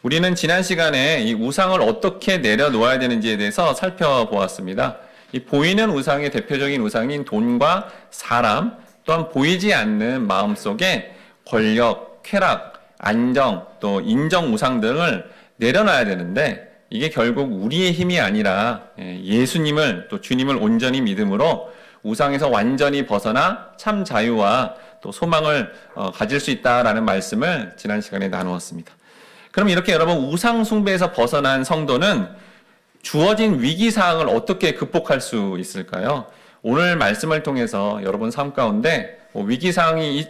우리는 지난 시간에 이 우상을 어떻게 내려놓아야 되는지에 대해서 살펴보았습니다. 이 보이는 우상의 대표적인 우상인 돈과 사람, 또한 보이지 않는 마음속에 권력, 쾌락, 안정, 또 인정 우상 등을 내려놔야 되는데 이게 결국 우리의 힘이 아니라 예수님을 또 주님을 온전히 믿음으로 우상에서 완전히 벗어나 참 자유와 또 소망을 가질 수 있다라는 말씀을 지난 시간에 나누었습니다. 그럼 이렇게 여러분 우상 숭배에서 벗어난 성도는 주어진 위기 상황을 어떻게 극복할 수 있을까요? 오늘 말씀을 통해서 여러분 삶 가운데 위기 상황이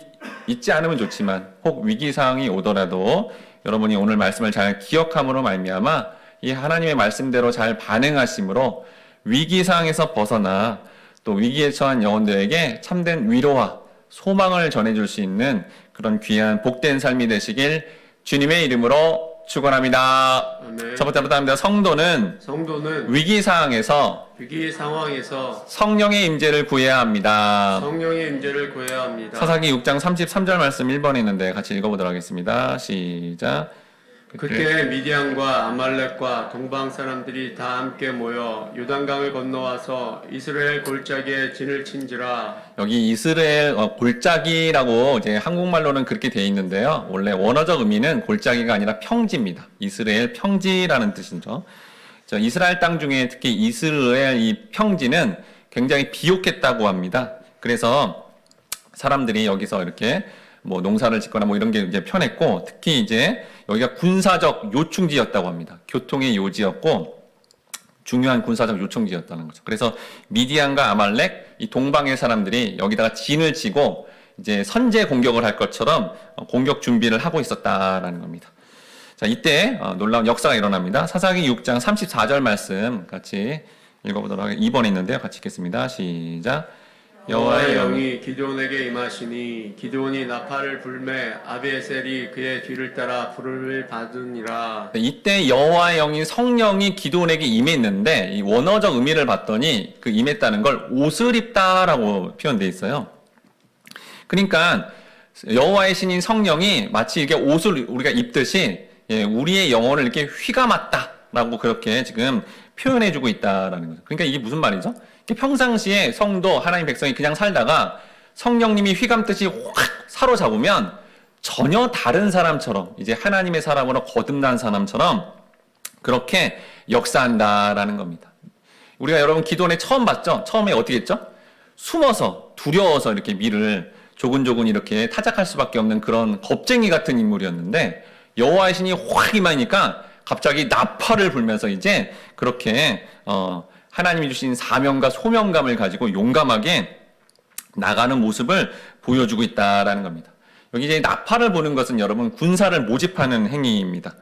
있지 않으면 좋지만 혹 위기 상황이 오더라도 여러분이 오늘 말씀을 잘 기억함으로 말미암아 이 하나님의 말씀대로 잘 반응하심으로 위기 상황에서 벗어나 또 위기에 처한 영혼들에게 참된 위로와 소망을 전해줄 수 있는 그런 귀한 복된 삶이 되시길 주님의 이름으로 축원합니다. 첫 번째로 합니다. 성도는 위기 상황에서 성령의 임재를 구해야 합니다. 사사기 6장 33절 말씀 1번에 있는데 같이 읽어보도록 하겠습니다. 시작. 그때 미디안과 아말렉과 동방 사람들이 다 함께 모여 요단강을 건너와서 이스라엘 골짜기에 진을 친지라. 여기 이스라엘 골짜기라고 이제 한국말로는 그렇게 돼 있는데요. 원래 원어적 의미는 골짜기가 아니라 평지입니다. 이스라엘 평지라는 뜻이죠. 이스라엘 땅 중에 특히 이스라엘 이 평지는 굉장히 비옥했다고 합니다. 그래서 사람들이 여기서 이렇게 뭐 농사를 짓거나 뭐 이런 게 이제 편했고, 특히 이제 여기가 군사적 요충지였다고 합니다. 교통의 요지였고 중요한 군사적 요충지였다는 거죠. 그래서 미디안과 아말렉 이 동방의 사람들이 여기다가 진을 치고 이제 선제 공격을 할 것처럼 공격 준비를 하고 있었다라는 겁니다. 자, 이때 놀라운 역사가 일어납니다. 사사기 6장 34절 말씀 같이 읽어보도록 하겠습니다. 2번에 있는데요. 같이 읽겠습니다. 시작. 여호와의 영이 기드온에게 임하시니 기드온이 나팔을 불매 아비에셀이 그의 뒤를 따라 부름을 받으니라. 이때 여호와의 영이 성령이 기드온에게 임했는데 이 원어적 의미를 봤더니 그 임했다는 걸 옷을 입다라고 표현되어 있어요. 그러니까 여호와의 신인 성령이 마치 이렇게 옷을 우리가 입듯이 우리의 영혼을 이렇게 휘감았다라고 그렇게 지금 표현해주고 있다라는 거죠. 그러니까 이게 무슨 말이죠? 평상시에 성도 하나님 백성이 그냥 살다가 성령님이 휘감듯이 확 사로잡으면 전혀 다른 사람처럼 이제 하나님의 사람으로 거듭난 사람처럼 그렇게 역사한다라는 겁니다. 우리가 여러분 기도원에 처음 봤죠? 처음에 어떻게 했죠? 숨어서 두려워서 이렇게 밀을 조근조근 이렇게 타작할 수밖에 없는 그런 겁쟁이 같은 인물이었는데 여호와의 신이 확 임하니까 갑자기 나팔을 불면서 이제 그렇게 하나님이 주신 사명과 소명감을 가지고 용감하게 나가는 모습을 보여주고 있다라는 겁니다. 여기 이제 나팔을 보는 것은 여러분 군사를 모집하는 행위입니다.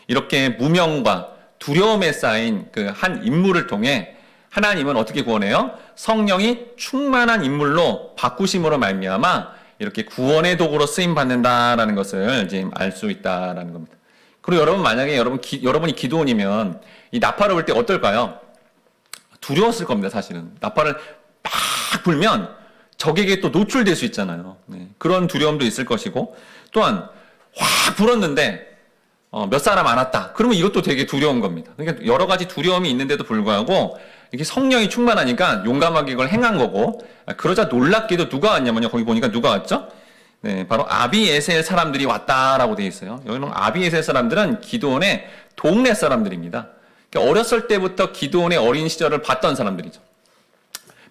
이렇게 무명과 두려움에 쌓인 그 한 인물을 통해 하나님은 어떻게 구원해요? 성령이 충만한 인물로 바꾸심으로 말미암아 이렇게 구원의 도구로 쓰임 받는다라는 것을 지금 알 수 있다라는 겁니다. 그리고 여러분 만약에 여러분이 기도원이면 이 나팔을 불 때 어떨까요? 두려웠을 겁니다, 사실은. 나팔을 막 불면 적에게 또 노출될 수 있잖아요. 네. 그런 두려움도 있을 것이고, 또한 확 불었는데 몇 사람 안 왔다. 그러면 이것도 되게 두려운 겁니다. 그러니까 여러 가지 두려움이 있는데도 불구하고 이게 성령이 충만하니까 용감하게 이걸 행한 거고, 그러자 놀랍게도 누가 왔냐면요. 거기 보니까 누가 왔죠? 네, 바로 아비에셀 사람들이 왔다라고 되어 있어요. 여기는 아비에셀 사람들은 기드온의 동네 사람들입니다. 어렸을 때부터 기드온의 어린 시절을 봤던 사람들이죠.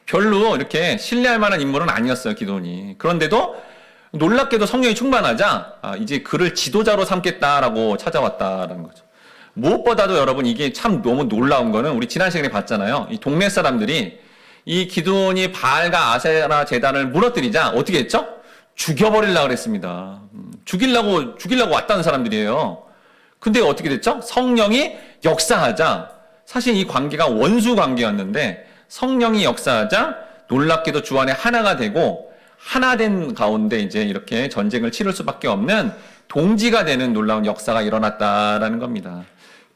별로 이렇게 신뢰할 만한 인물은 아니었어요, 기드온이. 그런데도 놀랍게도 성령이 충만하자 이제 그를 지도자로 삼겠다라고 찾아왔다라는 거죠. 무엇보다도 여러분 이게 참 너무 놀라운 거는 우리 지난 시간에 봤잖아요. 이 동네 사람들이 이 기드온이 바알과 아세라 제단을 무너뜨리자 어떻게 했죠? 죽여버리려고 그랬습니다. 죽이려고 왔다는 사람들이에요. 근데 어떻게 됐죠? 성령이 역사하자, 사실 이 관계가 원수 관계였는데 성령이 역사하자 놀랍게도 주 안에 하나가 되고 하나 된 가운데 이제 이렇게 전쟁을 치를 수밖에 없는 동지가 되는 놀라운 역사가 일어났다라는 겁니다.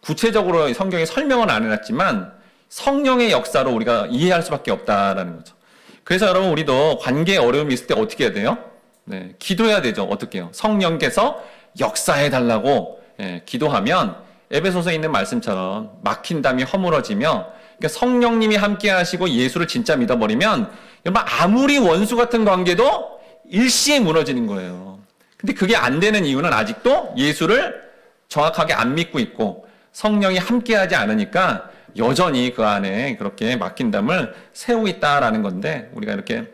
구체적으로 성경에 설명은 안 해놨지만 성령의 역사로 우리가 이해할 수밖에 없다라는 거죠. 그래서 여러분 우리도 관계에 어려움이 있을 때 어떻게 해야 돼요? 네, 기도해야 되죠. 어떻게 해요? 성령께서 역사해 달라고 기도하면 에베소서에 있는 말씀처럼 막힌 담이 허물어지며, 그러니까 성령님이 함께 하시고 예수를 진짜 믿어버리면 여러분 아무리 원수 같은 관계도 일시에 무너지는 거예요. 근데 그게 안 되는 이유는 아직도 예수를 정확하게 안 믿고 있고 성령이 함께 하지 않으니까 여전히 그 안에 그렇게 막힌 담을 세우고 있다라는 건데, 우리가 이렇게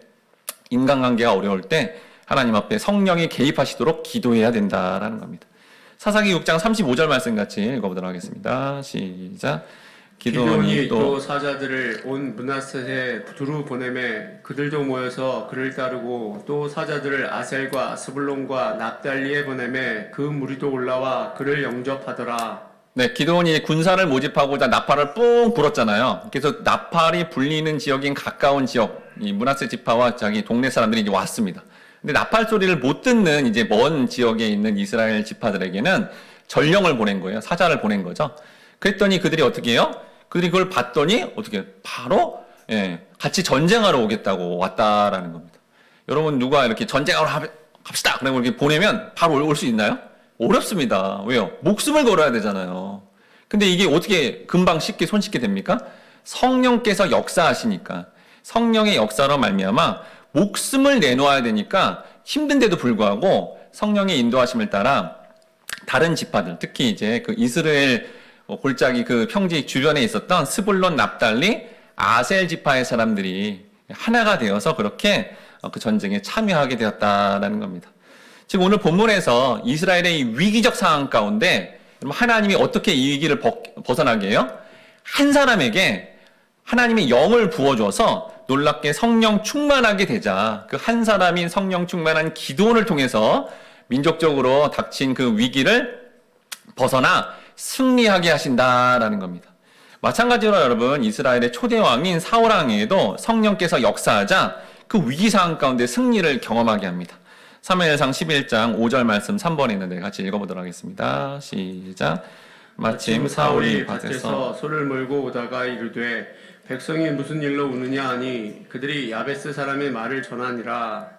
인간관계가 어려울 때 하나님 앞에 성령이 개입하시도록 기도해야 된다라는 겁니다. 사사기 6장 35절 말씀 같이 읽어보도록 하겠습니다. 시작. 기드온이 또 사자들을 온 므낫셋에 두루 보내매 그들도 모여서 그를 따르고, 또 사자들을 아셀과 스불론과 납달리에 보내매 그 무리도 올라와 그를 영접하더라. 네, 기드온이 군사를 모집하고자 나팔을 뿡 불었잖아요. 그래서 나팔이 불리는 지역인 가까운 지역, 이 므낫세 지파와 자기 동네 사람들이 이제 왔습니다. 근데 나팔 소리를 못 듣는 이제 먼 지역에 있는 이스라엘 지파들에게는 전령을 보낸 거예요. 사자를 보낸 거죠. 그랬더니 그들이 어떻게 해요? 그들이 그걸 봤더니 어떻게 바로 같이 전쟁하러 오겠다고 왔다라는 겁니다. 여러분 누가 이렇게 전쟁하러 갑시다 그러고 이렇게 보내면 바로 올 수 있나요? 어렵습니다. 왜요? 목숨을 걸어야 되잖아요. 근데 이게 어떻게 금방 쉽게 손쉽게 됩니까? 성령께서 역사하시니까, 성령의 역사로 말미암아 목숨을 내놓아야 되니까 힘든데도 불구하고 성령의 인도하심을 따라 다른 지파들, 특히 이제 그 이스라엘 골짜기 그 평지 주변에 있었던 스불론, 납달리, 아셀 지파의 사람들이 하나가 되어서 그렇게 그 전쟁에 참여하게 되었다라는 겁니다. 지금 오늘 본문에서 이스라엘의 이 위기적 상황 가운데 하나님이 어떻게 이 위기를 벗어나게 해요? 한 사람에게 하나님의 영을 부어줘서 놀랍게 성령 충만하게 되자, 그 한 사람인 성령 충만한 기드온을 통해서 민족적으로 닥친 그 위기를 벗어나 승리하게 하신다라는 겁니다. 마찬가지로 여러분 이스라엘의 초대 왕인 사울 왕에게도 성령께서 역사하자 그 위기 상황 가운데 승리를 경험하게 합니다. 사무엘상 11장 5절 말씀 3번에 있는데 같이 읽어보도록 하겠습니다. 시작. 마침 사울이 밭에서 소를 몰고 오다가 이르되 백성이 무슨 일로 우느냐 하니 그들이 야베스 사람의 말을 전하니라.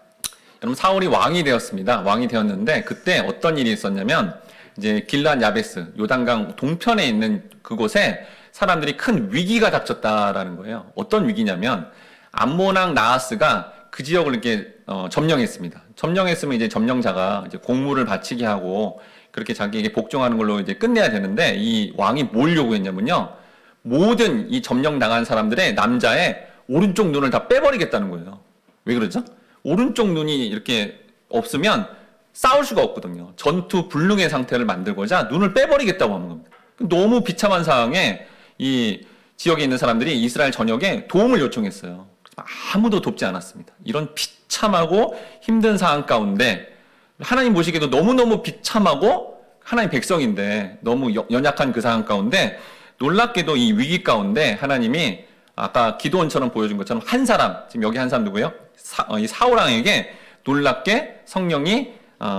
여러분 사울이 왕이 되었습니다. 왕이 되었는데 그때 어떤 일이 있었냐면 이제 길앗 야베스 요단강 동편에 있는 그곳에 사람들이 큰 위기가 닥쳤다라는 거예요. 어떤 위기냐면 암몬 왕 나하스가 그 지역을 이렇게 점령했습니다. 점령했으면 이제 점령자가 이제 공물을 바치게 하고 그렇게 자기에게 복종하는 걸로 이제 끝내야 되는데, 이 왕이 뭘 요구했냐면요, 모든 이 점령당한 사람들의 남자의 오른쪽 눈을 다 빼버리겠다는 거예요. 왜 그러죠? 오른쪽 눈이 이렇게 없으면 싸울 수가 없거든요. 전투 불능의 상태를 만들고자 눈을 빼버리겠다고 하는 겁니다. 너무 비참한 상황에 이 지역에 있는 사람들이 이스라엘 전역에 도움을 요청했어요. 아무도 돕지 않았습니다. 이런 비참하고 힘든 상황 가운데 하나님 보시기에도 너무너무 비참하고 하나님 백성인데 너무 연약한 그 상황 가운데 놀랍게도 이 위기 가운데 하나님이 아까 기도원처럼 보여준 것처럼 한 사람, 지금 여기 한 사람 누구예요? 이 사울 왕에게 놀랍게 성령이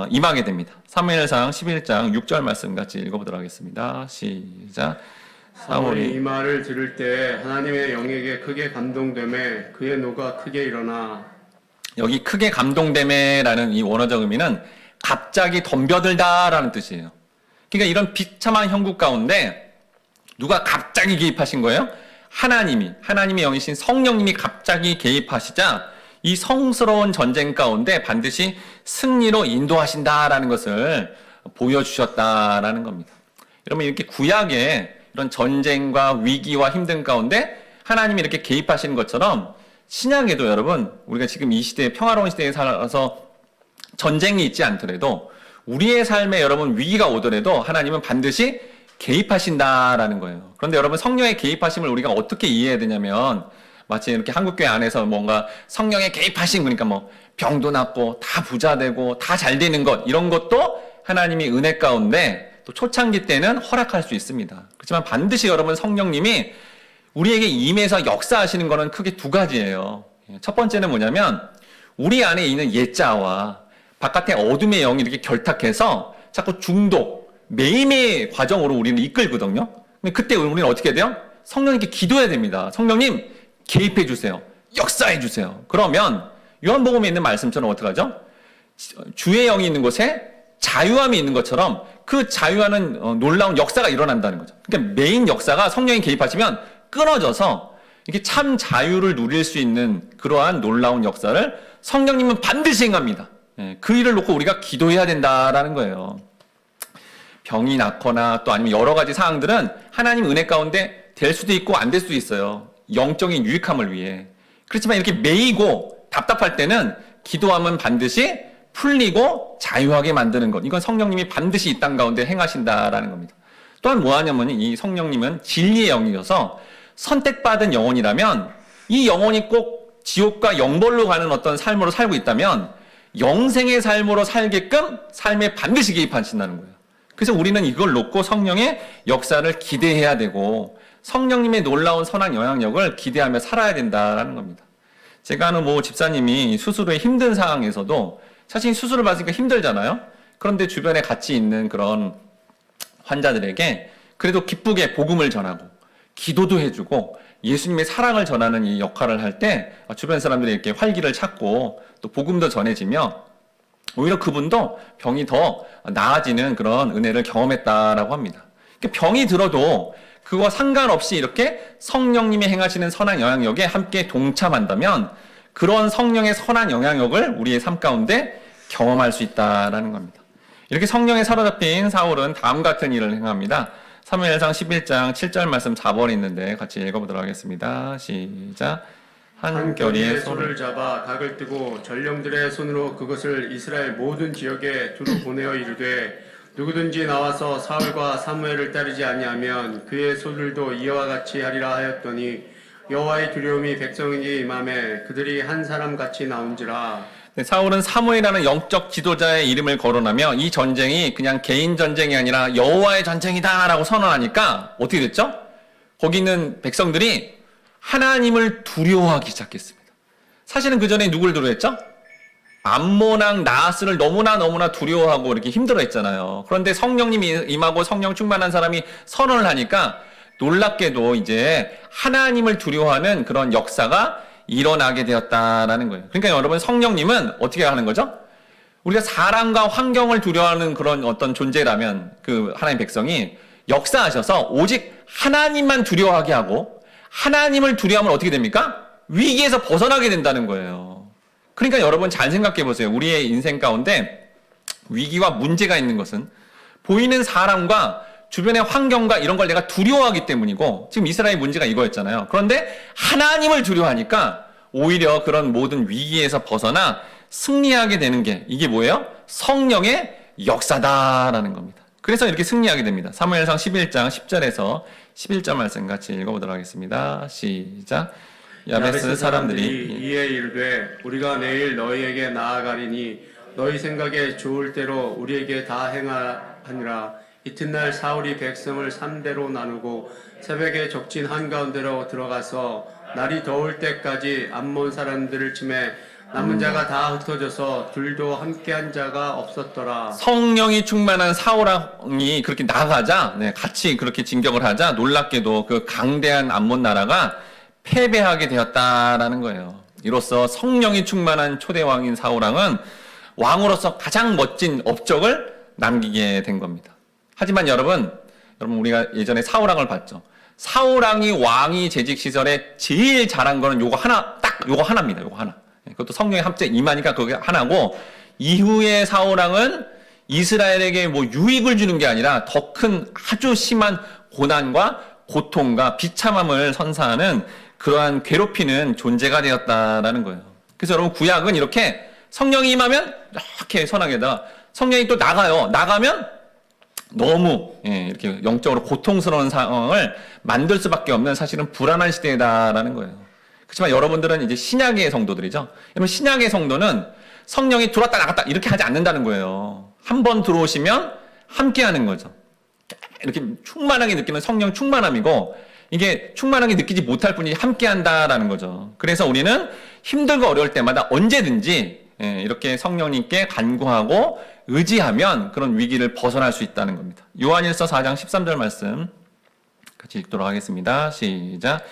임하게 됩니다. 사무엘상 11장 6절 말씀 같이 읽어보도록 하겠습니다. 시작. 사울이 이 말을 들을 때 하나님의 영에게 크게 감동되매 그의 노가 크게 일어나. 여기 크게 감동되매라는 이 원어적 의미는 갑자기 덤벼들다라는 뜻이에요. 그러니까 이런 비참한 형국 가운데 누가 갑자기 개입하신 거예요? 하나님의 영이신 성령님이 갑자기 개입하시자 이 성스러운 전쟁 가운데 반드시 승리로 인도하신다라는 것을 보여주셨다라는 겁니다. 여러분 이렇게 구약에 이런 전쟁과 위기와 힘든 가운데 하나님이 이렇게 개입하시는 것처럼 신약에도 여러분 우리가 지금 이 시대에 평화로운 시대에 살아서 전쟁이 있지 않더라도 우리의 삶에 여러분 위기가 오더라도 하나님은 반드시 개입하신다라는 거예요. 그런데 여러분 성령의 개입하심을 우리가 어떻게 이해해야 되냐면 마치 이렇게 한국교회 안에서 뭔가 성령의 개입하심, 그러니까 뭐 병도 낫고 다 부자 되고 다 잘 되는 것, 이런 것도 하나님이 은혜 가운데 또 초창기 때는 허락할 수 있습니다. 그렇지만 반드시 여러분 성령님이 우리에게 임해서 역사하시는 거는 크게 두 가지예요. 첫 번째는 뭐냐면 우리 안에 있는 옛자와 바깥의 어둠의 영이 이렇게 결탁해서 자꾸 중독, 매일매일 과정으로 우리는 이끌거든요. 근데 그때 우리는 어떻게 돼요? 성령님께 기도해야 됩니다. 성령님 개입해 주세요. 역사해 주세요. 그러면 요한복음에 있는 말씀처럼 어떻게 하죠? 주의 영이 있는 곳에 자유함이 있는 것처럼 그 자유하는 놀라운 역사가 일어난다는 거죠. 그러니까 메인 역사가 성령이 개입하시면 끊어져서 이게 참 자유를 누릴 수 있는 그러한 놀라운 역사를 성령님은 반드시 행합니다. 예, 그 일을 놓고 우리가 기도해야 된다라는 거예요. 병이 낫거나 또 아니면 여러 가지 사항들은 하나님 은혜 가운데 될 수도 있고 안 될 수도 있어요. 영적인 유익함을 위해. 그렇지만 이렇게 매이고 답답할 때는 기도하면 반드시 풀리고 자유하게 만드는 것. 이건 성령님이 반드시 이 땅 가운데 행하신다라는 겁니다. 또한 뭐 하냐면 이 성령님은 진리의 영이어서 선택받은 영혼이라면 이 영혼이 꼭 지옥과 영벌로 가는 어떤 삶으로 살고 있다면 영생의 삶으로 살게끔 삶에 반드시 개입하신다는 거예요. 그래서 우리는 이걸 놓고 성령의 역사를 기대해야 되고 성령님의 놀라운 선한 영향력을 기대하며 살아야 된다는 겁니다. 제가 아는 뭐 집사님이 수술 후에 힘든 상황에서도 사실 수술을 받으니까 힘들잖아요. 그런데 주변에 같이 있는 그런 환자들에게 그래도 기쁘게 복음을 전하고 기도도 해주고 예수님의 사랑을 전하는 이 역할을 할 때 주변 사람들이 이렇게 활기를 찾고 또 복음도 전해지며 오히려 그분도 병이 더 나아지는 그런 은혜를 경험했다라고 합니다. 병이 들어도 그와 상관없이 이렇게 성령님이 행하시는 선한 영향력에 함께 동참한다면 그런 성령의 선한 영향력을 우리의 삶 가운데 경험할 수 있다라는 겁니다. 이렇게 성령에 사로잡힌 사울은 다음 같은 일을 행합니다. 사무엘상 11장 7절 말씀 4번에 있는데 같이 읽어보도록 하겠습니다. 시작. 한 결의의 손을 잡아 각을 뜨고 전령들의 손으로 그것을 이스라엘 모든 지역에 두루 보내어 이르되 누구든지 나와서 사울과 사무엘을 따르지 아니하면 그의 소들도 이와 같이 하리라 하였더니 여호와의 두려움이 백성에게 임하매 그들이 한 사람 같이 나온지라. 네, 사울은 사무엘이라는 영적 지도자의 이름을 거론하며 이 전쟁이 그냥 개인 전쟁이 아니라 여호와의 전쟁이다라고 선언하니까 어떻게 됐죠? 거기 있는 백성들이 하나님을 두려워하기 시작했습니다. 사실은 그 전에 누굴 두려워했죠? 암몬왕 나하스를 너무나 두려워하고 이렇게 힘들어했잖아요. 그런데 성령님이 임하고 성령 충만한 사람이 선언을 하니까 놀랍게도 이제 하나님을 두려워하는 그런 역사가 일어나게 되었다라는 거예요. 그러니까 여러분 성령님은 어떻게 하는 거죠? 우리가 사람과 환경을 두려워하는 그런 어떤 존재라면 그 하나님 백성이 역사하셔서 오직 하나님만 두려워하게 하고 하나님을 두려워하면 어떻게 됩니까? 위기에서 벗어나게 된다는 거예요. 그러니까 여러분 잘 생각해 보세요. 우리의 인생 가운데 위기와 문제가 있는 것은 보이는 사람과 주변의 환경과 이런 걸 내가 두려워하기 때문이고 지금 이스라엘 문제가 이거였잖아요. 그런데 하나님을 두려워하니까 오히려 그런 모든 위기에서 벗어나 승리하게 되는 게 이게 뭐예요? 성령의 역사다라는 겁니다. 그래서 이렇게 승리하게 됩니다. 사무엘상 11장 10절에서 11절 말씀 같이 읽어보도록 하겠습니다. 시작. 야베스 사람들이 이에 이르되 우리가 내일 너희에게 나아가리니 너희 생각에 좋을 대로 우리에게 다 행하니라. 이튿날 사울이 백성을 3대로 나누고 새벽에 적진 한가운데로 들어가서 날이 더울 때까지 암몬 사람들을 치매 남은 자가 다 흩어져서 둘도 함께한 자가 없었더라. 성령이 충만한 사울왕이 그렇게 나가자, 같이 그렇게 진격을 하자 놀랍게도 그 강대한 암몬 나라가 패배하게 되었다라는 거예요. 이로써 성령이 충만한 초대왕인 사울왕은 왕으로서 가장 멋진 업적을 남기게 된 겁니다. 하지만 여러분 우리가 예전에 사울왕을 봤죠. 사울왕이 왕이 재직 시절에 제일 잘한 거는 요거 하나입니다. 요거 하나. 그것도 성령의 합체 임하니까 그게 하나고 이후에 사울왕은 이스라엘에게 뭐 유익을 주는 게 아니라 더 큰 아주 심한 고난과 고통과 비참함을 선사하는 그러한 괴롭히는 존재가 되었다라는 거예요. 그래서 여러분 구약은 이렇게 성령이 임하면 이렇게 선하게다 성령이 또 나가면 너무 이렇게 영적으로 고통스러운 상황을 만들 수밖에 없는 사실은 불안한 시대다라는 거예요. 그렇지만 여러분들은 이제 신약의 성도들이죠. 여러분 신약의 성도는 성령이 들어왔다 나갔다 이렇게 하지 않는다는 거예요. 한 번 들어오시면 함께 하는 거죠. 이렇게 충만하게 느끼는 성령 충만함이고 이게 충만하게 느끼지 못할 분이 함께 한다라는 거죠. 그래서 우리는 힘들고 어려울 때마다 언제든지 이렇게 성령님께 간구하고 의지하면 그런 위기를 벗어날 수 있다는 겁니다. 요한일서 4장 13절 말씀 같이 읽도록 하겠습니다. 시작.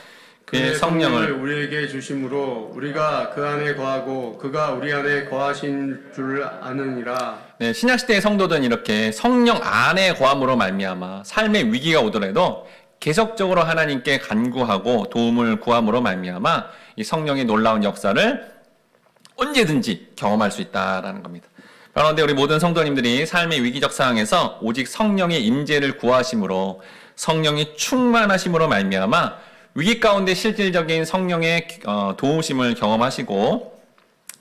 그의 성령을 우리에게 주심으로 우리가 그 안에 거하고 그가 우리 안에 거하신 줄 아느니라. 네, 신약시대의 성도들은 이렇게 성령 안에 거함으로 말미암아 삶의 위기가 오더라도 계속적으로 하나님께 간구하고 도움을 구함으로 말미암아 이 성령의 놀라운 역사를 언제든지 경험할 수 있다라는 겁니다. 그런데 우리 모든 성도님들이 삶의 위기적 상황에서 오직 성령의 임재를 구하심으로 성령이 충만하심으로 말미암아 위기 가운데 실질적인 성령의 도우심을 경험하시고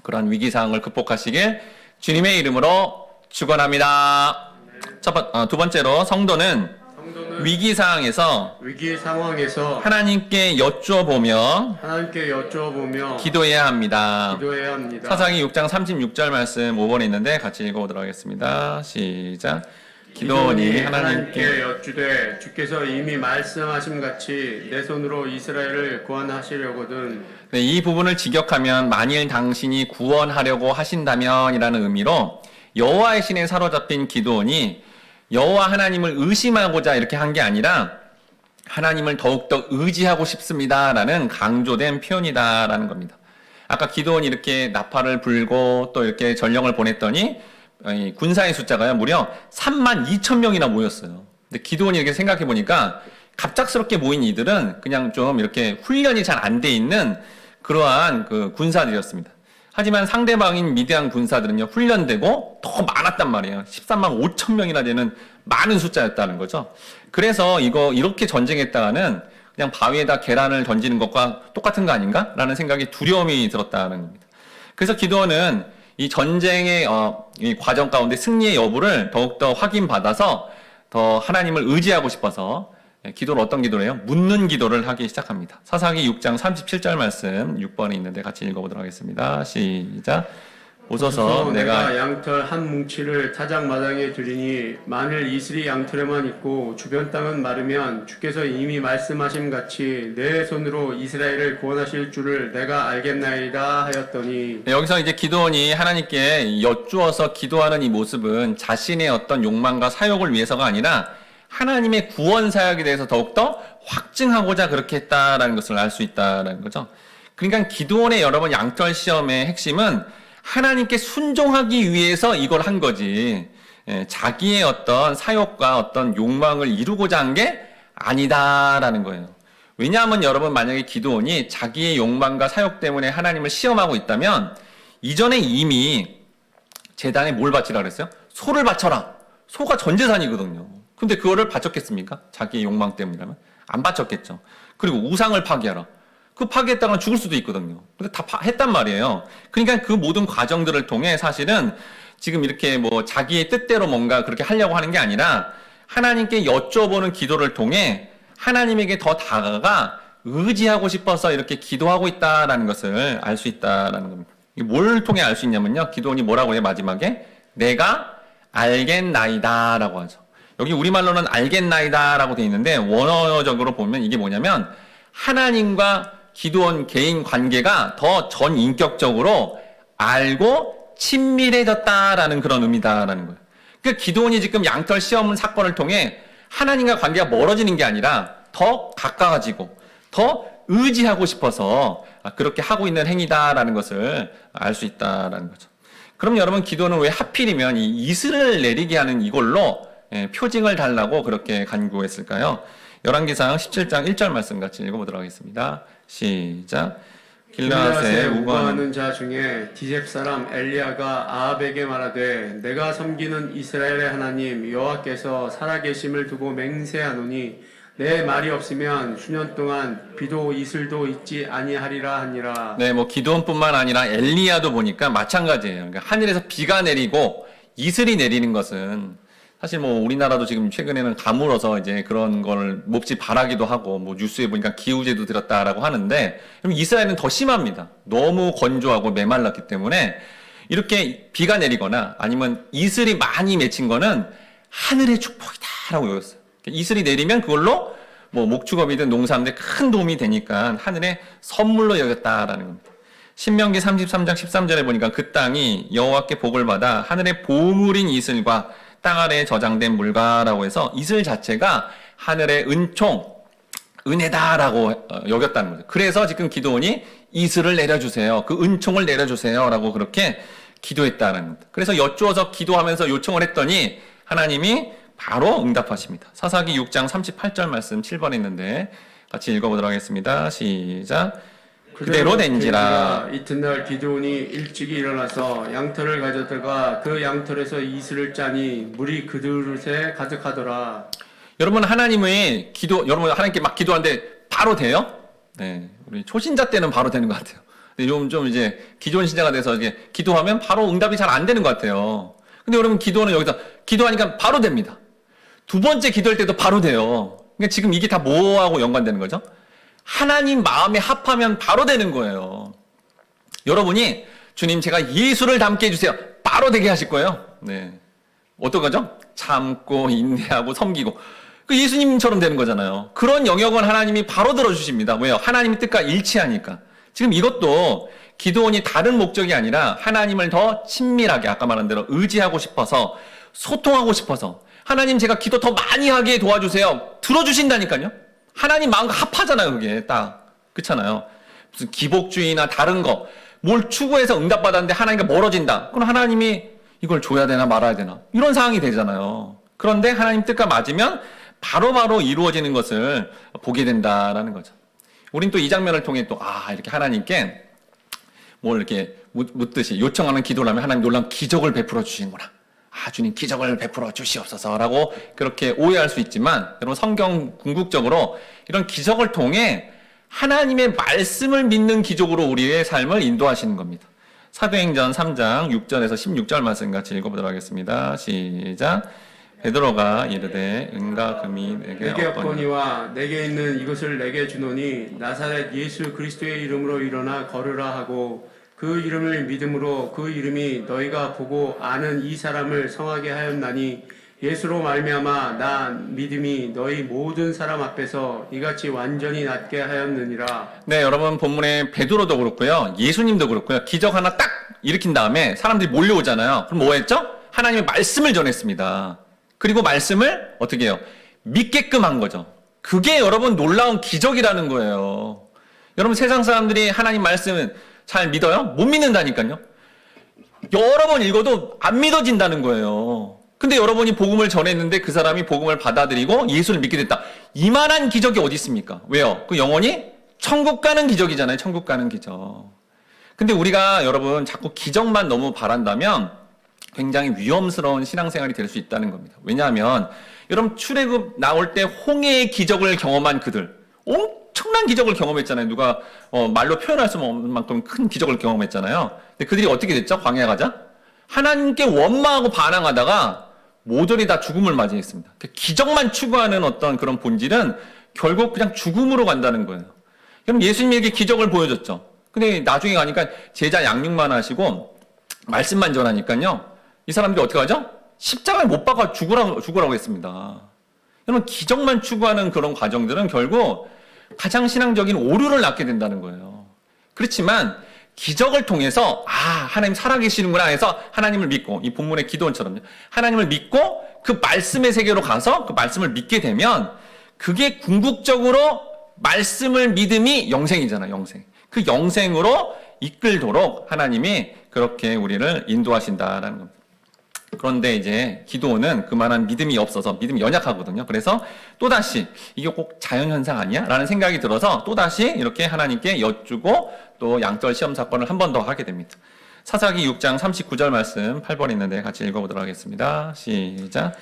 그러한 위기 상황을 극복하시길 주님의 이름으로 축원합니다. 두 번째로 성도는 위기 상황에서 하나님께 여쭈어보며 기도해야 합니다. 사사기 6장 36절 말씀 5번에 있는데 같이 읽어보도록 하겠습니다. 시작. 기도원이 하나님께 여쭈되 주께서 이미 말씀하심 같이 내 손으로 이스라엘을 구원하시려거든. 네, 이 부분을 직역하면 만일 당신이 구원하려고 하신다면이라는 의미로 여호와의 신에 사로잡힌 기도원이 여호와 하나님을 의심하고자 이렇게 한 게 아니라 하나님을 더욱더 의지하고 싶습니다라는 강조된 표현이다라는 겁니다. 아까 기도원이 이렇게 나팔을 불고 또 이렇게 전령을 보냈더니 군사의 숫자가요 무려 32,000명이나 모였어요. 근데 기도원이 이렇게 생각해 보니까 갑작스럽게 모인 이들은 그냥 좀 이렇게 훈련이 잘 안 돼 있는 그러한 그 군사들이었습니다. 하지만 상대방인 미디안 군사들은요 훈련되고 더 많았단 말이에요. 13만 5천 명이나 되는 많은 숫자였다는 거죠. 그래서 이렇게 전쟁했다가는 그냥 바위에다 계란을 던지는 것과 똑같은 거 아닌가? 라는 생각이 두려움이 들었다는 겁니다. 그래서 기도원은 이 전쟁의 이 과정 가운데 승리의 여부를 더욱더 확인받아서 더 하나님을 의지하고 싶어서 기도를 어떤 기도를 해요? 묻는 기도를 하기 시작합니다. 사사기 6장 37절 말씀 6번에 있는데 같이 읽어보도록 하겠습니다. 시작. 오소서 내가 양털 한 뭉치를 타작마당에 두리니 만일 이슬이 양털에만 있고 주변 땅은 마르면 주께서 이미 말씀하심 같이 내 손으로 이스라엘을 구원하실 줄을 내가 알겠나이다 하였더니. 네, 여기서 이제 기도원이 하나님께 여쭈어서 기도하는 이 모습은 자신의 어떤 욕망과 사욕을 위해서가 아니라 하나님의 구원 사역에 대해서 더욱더 확증하고자 그렇게 했다라는 것을 알 수 있다라는 거죠. 그러니까 기도원의 여러분 양털 시험의 핵심은 하나님께 순종하기 위해서 이걸 한 거지, 자기의 어떤 사욕과 어떤 욕망을 이루고자 한 게 아니다라는 거예요. 왜냐하면 여러분 만약에 기도원이 자기의 욕망과 사욕 때문에 하나님을 시험하고 있다면 이전에 이미 제단에 뭘 바치라 그랬어요? 소를 바쳐라. 소가 전 재산이거든요. 근데 그거를 바쳤겠습니까? 자기의 욕망 때문이라면? 안 바쳤겠죠. 그리고 우상을 파괴하라. 그 파괴했다가 죽을 수도 있거든요. 근데 다 했단 말이에요. 그러니까 그 모든 과정들을 통해 사실은 지금 이렇게 뭐 자기의 뜻대로 뭔가 그렇게 하려고 하는 게 아니라 하나님께 여쭤보는 기도를 통해 하나님에게 더 다가가 의지하고 싶어서 이렇게 기도하고 있다라는 것을 알 수 있다라는 겁니다. 뭘 통해 알 수 있냐면요. 기도원이 뭐라고 해요? 마지막에 내가 알겠나이다 라고 하죠. 여기 우리말로는 알겠나이다 라고 되어 있는데 원어적으로 보면 이게 뭐냐면 하나님과 기도원 개인 관계가 더 전인격적으로 알고 친밀해졌다라는 그런 의미다라는 거예요. 그러니까 기도원이 지금 양털 시험 사건을 통해 하나님과 관계가 멀어지는 게 아니라 더 가까워지고 더 의지하고 싶어서 그렇게 하고 있는 행위다라는 것을 알 수 있다라는 거죠. 그럼 여러분 기도는 왜 하필이면 이 이슬을 내리게 하는 이걸로 표징을 달라고 그렇게 간구했을까요? 열왕기상 17장 1절 말씀 같이 읽어보도록 하겠습니다. 시작. 길르앗에 우거하는 자 중에 디셉 사람 엘리야가 아합에게 말하되 내가 섬기는 이스라엘의 하나님 여호와께서 살아계심을 두고 맹세하노니 내 말이 없으면 수년 동안 비도 이슬도 있지 아니하리라 하니라. 네, 뭐 기도원뿐만 아니라 엘리야도 보니까 마찬가지예요. 그러니까 하늘에서 비가 내리고 이슬이 내리는 것은 사실 뭐 우리나라도 지금 최근에는 가물어서 이제 그런 걸 몹시 바라기도 하고 뭐 뉴스에 보니까 기후제도 들었다라고 하는데 그럼 이스라엘은 더 심합니다. 너무 건조하고 메말랐기 때문에 이렇게 비가 내리거나 아니면 이슬이 많이 맺힌 거는 하늘의 축복이다라고 여겼어요. 이슬이 내리면 그걸로 뭐 목축업이든 농사하는데 큰 도움이 되니까 하늘의 선물로 여겼다라는 겁니다. 신명기 33장 13절에 보니까 그 땅이 여호와께 복을 받아 하늘의 보물인 이슬과 땅 아래에 저장된 물과라고 해서 이슬 자체가 하늘의 은총, 은혜다라고 여겼다는 거죠. 그래서 지금 기도원이 이슬을 내려주세요. 그 은총을 내려주세요. 라고 그렇게 기도했다는 겁니다. 그래서 여쭈어서 기도하면서 요청을 했더니 하나님이 바로 응답하십니다. 사사기 6장 38절 말씀 7번에 있는데 같이 읽어보도록 하겠습니다. 시작. 그대로 된지라. 이튿날 기드온이 일찍이 일어나서 양털을 가져다가 그 양털에서 이슬을 짜니 물이 그 그릇에 가득하더라. 여러분 여러분 하나님께 막 기도하는데 바로 돼요? 네, 우리 초신자 때는 바로 되는 것 같아요. 근데 좀 이제 기존 신자가 돼서 이제 기도하면 바로 응답이 잘 안 되는 것 같아요. 근데 여러분 기도는 여기서 기도하니까 바로 됩니다. 두 번째 기도할 때도 바로 돼요. 그러니까 지금 이게 다 뭐하고 연관되는 거죠? 하나님 마음에 합하면 바로 되는 거예요. 여러분이 주님 제가 예수를 닮게 해주세요. 바로 되게 하실 거예요. 네. 어떤 거죠? 참고 인내하고 섬기고 그 예수님처럼 되는 거잖아요. 그런 영역은 하나님이 바로 들어주십니다. 왜요? 하나님의 뜻과 일치하니까. 지금 이것도 기도원이 다른 목적이 아니라 하나님을 더 친밀하게 아까 말한 대로 의지하고 싶어서 소통하고 싶어서 하나님 제가 기도 더 많이 하게 도와주세요. 들어주신다니까요. 하나님 마음과 합하잖아요. 그게 딱 그렇잖아요. 무슨 기복주의나 다른 거 뭘 추구해서 응답받았는데 하나님과 멀어진다. 그럼 하나님이 이걸 줘야 되나 말아야 되나 이런 상황이 되잖아요. 그런데 하나님 뜻과 맞으면 바로바로 이루어지는 것을 보게 된다라는 거죠. 우린 또 이 장면을 통해 또 이렇게 하나님께 뭘 이렇게 묻듯이 요청하는 기도를 하면 하나님 놀라운 기적을 베풀어 주시는구나. 주님 기적을 베풀어 주시옵소서라고 그렇게 오해할 수 있지만 여러분 성경 궁극적으로 이런 기적을 통해 하나님의 말씀을 믿는 기적으로 우리의 삶을 인도하시는 겁니다. 사도행전 3장 6절에서 16절 말씀 같이 읽어보도록 하겠습니다. 시작. 베드로가 이르되 은과 금이 내게 없거니와 내게 있는 이것을 내게 주노니 나사렛 예수 그리스도의 이름으로 일어나 걸으라 하고 그 이름을 믿음으로 그 이름이 너희가 보고 아는 이 사람을 성하게 하였나니 예수로 말미암아 나 믿음이 너희 모든 사람 앞에서 이같이 완전히 낫게 하였느니라. 네, 여러분 본문에 베드로도 그렇고요. 예수님도 그렇고요. 기적 하나 딱 일으킨 다음에 사람들이 몰려오잖아요. 그럼 뭐 했죠? 하나님의 말씀을 전했습니다. 그리고 말씀을 어떻게 해요? 믿게끔 한 거죠. 그게 여러분 놀라운 기적이라는 거예요. 여러분 세상 사람들이 하나님 말씀은 잘 믿어요? 못 믿는다니까요. 여러 번 읽어도 안 믿어진다는 거예요. 근데 여러분이 복음을 전했는데 그 사람이 복음을 받아들이고 예수를 믿게 됐다. 이만한 기적이 어디 있습니까? 왜요? 그 영혼이 천국 가는 기적이잖아요. 천국 가는 기적. 근데 우리가 여러분 자꾸 기적만 너무 바란다면 굉장히 위험스러운 신앙생활이 될 수 있다는 겁니다. 왜냐하면 여러분 출애굽 나올 때 홍해의 기적을 경험한 그들 엄청난 기적을 경험했잖아요. 누가 말로 표현할 수 없는 만큼 큰 기적을 경험했잖아요. 근데 그들이 어떻게 됐죠? 광야 가자? 하나님께 원망하고 반항하다가 모조리 다 죽음을 맞이했습니다. 기적만 추구하는 어떤 그런 본질은 결국 그냥 죽음으로 간다는 거예요. 그럼 예수님에게 기적을 보여줬죠. 근데 나중에 가니까 제자 양육만 하시고 말씀만 전하니까요. 이 사람들이 어떻게 하죠? 십자가에 못 박아 죽으라고 했습니다. 여러분 기적만 추구하는 그런 과정들은 결국 가장 신앙적인 오류를 낳게 된다는 거예요. 그렇지만 기적을 통해서 하나님 살아계시는구나 해서 하나님을 믿고 이 본문의 기도원처럼요. 하나님을 믿고 그 말씀의 세계로 가서 그 말씀을 믿게 되면 그게 궁극적으로 말씀을 믿음이 영생이잖아요. 영생. 그 영생으로 이끌도록 하나님이 그렇게 우리를 인도하신다라는 겁니다. 그런데 이제 기도는 그만한 믿음이 없어서 믿음이 연약하거든요. 그래서 또다시 이게 꼭 자연현상 아니야? 라는 생각이 들어서 또다시 이렇게 하나님께 여쭈고 또 양털 시험 사건을 한 번 더 하게 됩니다. 사사기 6장 39절 말씀 8번 있는데 같이 읽어보도록 하겠습니다. 시작.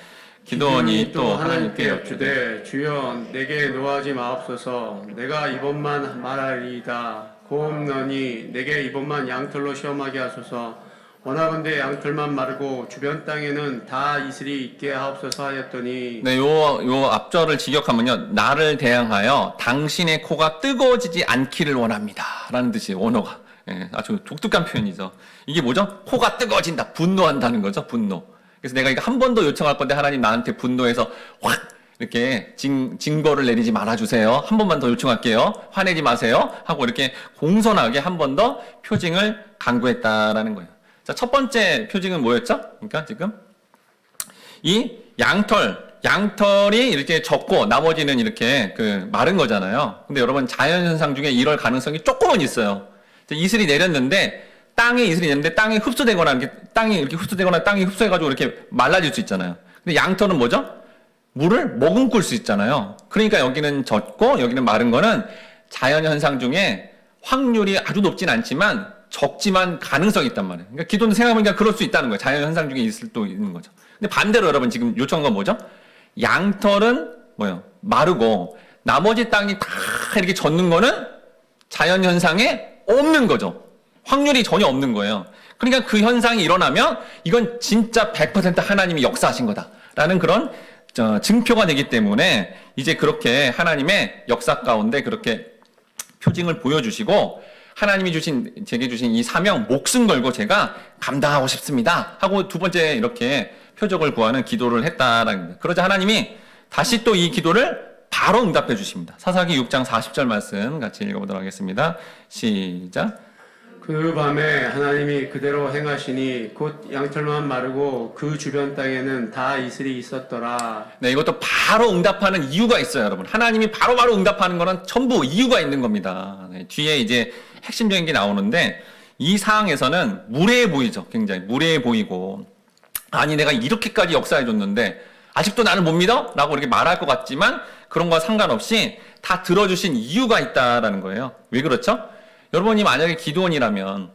기도원이 또 하나님께 여쭈되 주여 내게 노하지 마옵소서. 내가 이번만 말하리이다. 고옵너니 내게 이번만 양털로 시험하게 하소서. 원하건대 양털만 마르고 주변 땅에는 다 이슬이 있게 하옵소서 하였더니 네, 요 앞절을 직역하면요. 나를 대항하여 당신의 코가 뜨거워지지 않기를 원합니다. 라는 뜻이 원어가. 아주 독특한 표현이죠. 이게 뭐죠? 코가 뜨거워진다. 분노한다는 거죠. 분노. 그래서 내가 이거 한 번 더 요청할 건데 하나님 나한테 분노해서 확 이렇게 징벌을 내리지 말아주세요. 한 번만 더 요청할게요. 화내지 마세요. 하고 이렇게 공손하게 한 번 더 표징을 강구했다라는 거예요. 자, 첫 번째 표징은 뭐였죠? 그러니까 지금 이 양털이 이렇게 적고 나머지는 이렇게 마른 거잖아요. 근데 여러분 자연현상 중에 이럴 가능성이 조금은 있어요. 이슬이 내렸는데 딱 땅에 이슬이 있는데 땅이 흡수되거나 이렇게 땅이 이렇게 흡수되거나 땅이 흡수해가지고 이렇게 말라질 수 있잖아요. 근데 양털은 뭐죠? 물을 머금을 수 있잖아요. 그러니까 여기는 젖고 여기는 마른 거는 자연 현상 중에 확률이 아주 높진 않지만 적지만 가능성이 있단 말이에요. 그러니까 기도는 생각해보니까 그럴 수 있다는 거예요. 자연 현상 중에 있을 또 있는 거죠. 근데 반대로 여러분 지금 요청한 건 뭐죠? 양털은 뭐예요? 마르고 나머지 땅이 다 이렇게 젖는 거는 자연 현상에 없는 거죠. 확률이 전혀 없는 거예요. 그러니까 그 현상이 일어나면 이건 진짜 100% 하나님이 역사하신 거다라는 그런 증표가 되기 때문에 이제 그렇게 하나님의 역사 가운데 그렇게 표징을 보여주시고 하나님이 제게 주신 이 사명 목숨 걸고 제가 감당하고 싶습니다 하고 두 번째 이렇게 표적을 구하는 기도를 했다라는 겁니다. 그러자 하나님이 다시 또 이 기도를 바로 응답해 주십니다. 사사기 6장 40절 말씀 같이 읽어보도록 하겠습니다. 시작. 그 밤에 하나님이 그대로 행하시니 곧 양털만 마르고 그 주변 땅에는 다 이슬이 있었더라. 네, 이것도 바로 응답하는 이유가 있어요, 여러분. 하나님이 바로바로 응답하는 거는 전부 이유가 있는 겁니다. 네, 뒤에 이제 핵심적인 게 나오는데 이 상황에서는 무례해 보이죠. 굉장히 무례해 보이고 아니 내가 이렇게까지 역사해 줬는데 아직도 나를 못 믿어? 라고 이렇게 말할 것 같지만 그런 거와 상관없이 다 들어주신 이유가 있다라는 거예요. 왜 그렇죠? 여러분이 만약에 기도원이라면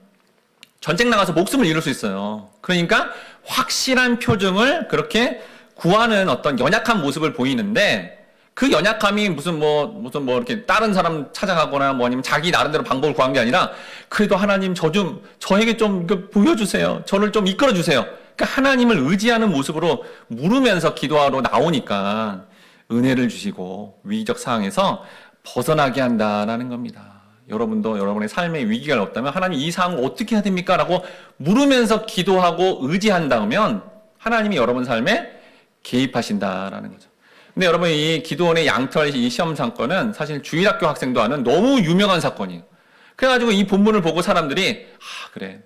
전쟁 나가서 목숨을 잃을 수 있어요. 그러니까 확실한 표징을 그렇게 구하는 어떤 연약한 모습을 보이는데 그 연약함이 무슨 뭐 이렇게 다른 사람 찾아가거나 뭐 아니면 자기 나름대로 방법을 구한 게 아니라 그래도 하나님 저에게 좀 보여주세요. 저를 좀 이끌어주세요. 그러니까 하나님을 의지하는 모습으로 물으면서 기도하러 나오니까 은혜를 주시고 위기적 상황에서 벗어나게 한다라는 겁니다. 여러분도 여러분의 삶에 위기가 없다면 하나님 이 상황을 어떻게 해야 됩니까? 라고 물으면서 기도하고 의지한다면 하나님이 여러분 삶에 개입하신다라는 거죠. 근데 여러분 이 기도원의 양털 이 시험 사건은 사실 주일학교 학생도 아는 너무 유명한 사건이에요. 그래가지고 이 본문을 보고 사람들이 그래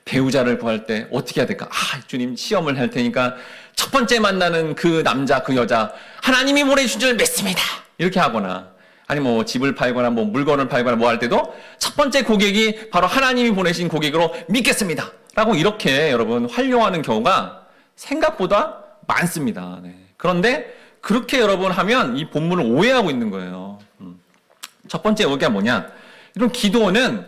배우자를 구할 때 어떻게 해야 될까? 주님 시험을 할 테니까 첫 번째 만나는 그 남자 그 여자 하나님이 보내주신 줄 믿습니다. 이렇게 하거나 아니 뭐 집을 팔거나 뭐 물건을 팔거나 뭐 할 때도 첫 번째 고객이 바로 하나님이 보내신 고객으로 믿겠습니다. 라고 이렇게 여러분 활용하는 경우가 생각보다 많습니다. 네. 그런데 그렇게 여러분 하면 이 본문을 오해하고 있는 거예요. 첫 번째 오해가 뭐냐? 이런 기도는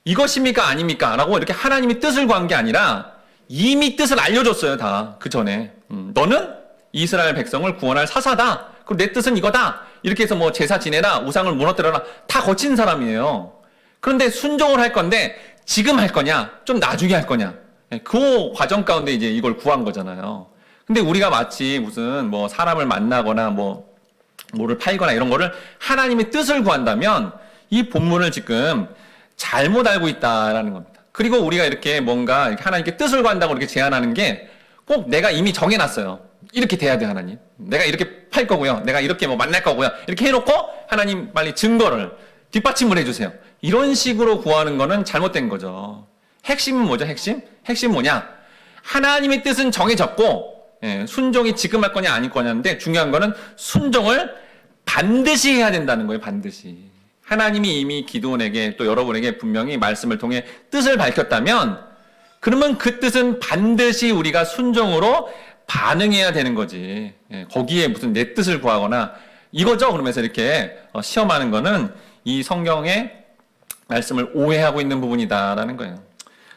이것입니까 아닙니까? 라고 이렇게 하나님이 뜻을 구한 게 아니라 이미 뜻을 알려줬어요. 다 그 전에 너는 이스라엘 백성을 구원할 사사다. 그럼 내 뜻은 이거다. 이렇게 해서 뭐 제사 지내라 우상을 무너뜨려라 다 거친 사람이에요. 그런데 순종을 할 건데 지금 할 거냐 좀 나중에 할 거냐 그 과정 가운데 이제 이걸 구한 거잖아요. 근데 우리가 마치 무슨 뭐 사람을 만나거나 뭐를 팔거나 이런 거를 하나님의 뜻을 구한다면 이 본문을 지금 잘못 알고 있다라는 겁니다. 그리고 우리가 이렇게 뭔가 이렇게 하나님께 뜻을 구한다고 이렇게 제안하는 게 꼭 내가 이미 정해놨어요. 이렇게 돼야 돼 하나님. 내가 이렇게 팔 거고요. 내가 이렇게 뭐 만날 거고요. 이렇게 해놓고 하나님 빨리 증거를 뒷받침을 해주세요. 이런 식으로 구하는 거는 잘못된 거죠. 핵심은 뭐죠? 핵심 뭐냐? 하나님의 뜻은 정해졌고 순종이 지금 할 거냐 아닐 거냐인데 중요한 거는 순종을 반드시 해야 된다는 거예요. 반드시. 하나님이 이미 기도원에게 또 여러분에게 분명히 말씀을 통해 뜻을 밝혔다면 그러면 그 뜻은 반드시 우리가 순종으로 반응해야 되는 거지. 거기에 무슨 내 뜻을 구하거나 이거죠. 그러면서 이렇게 시험하는 거는 이 성경의 말씀을 오해하고 있는 부분이다라는 거예요.